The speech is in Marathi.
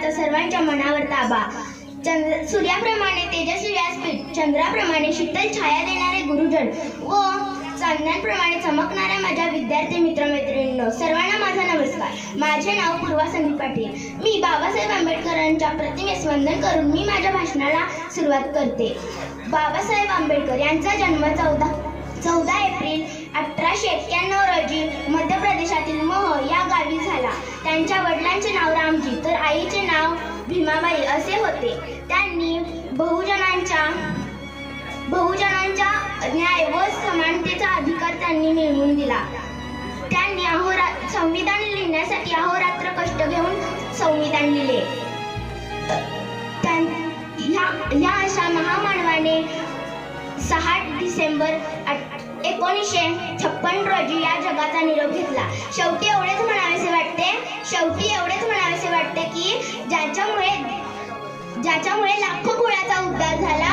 सर्वांचा सर्वांच्या मनावर ताबा. सूर्याप्रमाणे तेजस्वी व्यासपीठ, चंद्राप्रमाणे शीतल छाया देणारे गुरुजन व चांदण्याप्रमाणे चमकणाऱ्या माझ्या विद्यार्थी मित्रमैत्रिणींनो, सर्वांना माझा नमस्कार. माझे नाव पूर्वा संदीप पाटील. मी बाबासाहेब आंबेडकरांच्या प्रतिमेस वंदन करून मी माझ्या भाषणाला सुरुवात करते. बाबासाहेब आंबेडकर यांचा जन्म 14 एप्रिल 1891 रोजी मध्य प्रदेशातील मोह या गावी झाला. त्यांच्या वडिलांचे नाव रामजी तर आईचे नाव भीमाबाई असे होते. त्यांनी बहुजनांच्या न्याय व समानतेचा अधिकार त्यांनी मिळवून दिला. त्यांनी संविधान लिहिण्यासाठी अहोरात्र कष्ट घेऊन संविधान लिहिले. ह्या अशा महामानवाने 6 डिसेंबर 1956 रोजी या जगाचा निरोप घेतला. शेवटी एवढेच म्हणावेसे वाटते की ज्याच्यामुळे लाखो कुळाचा उद्धार झाला,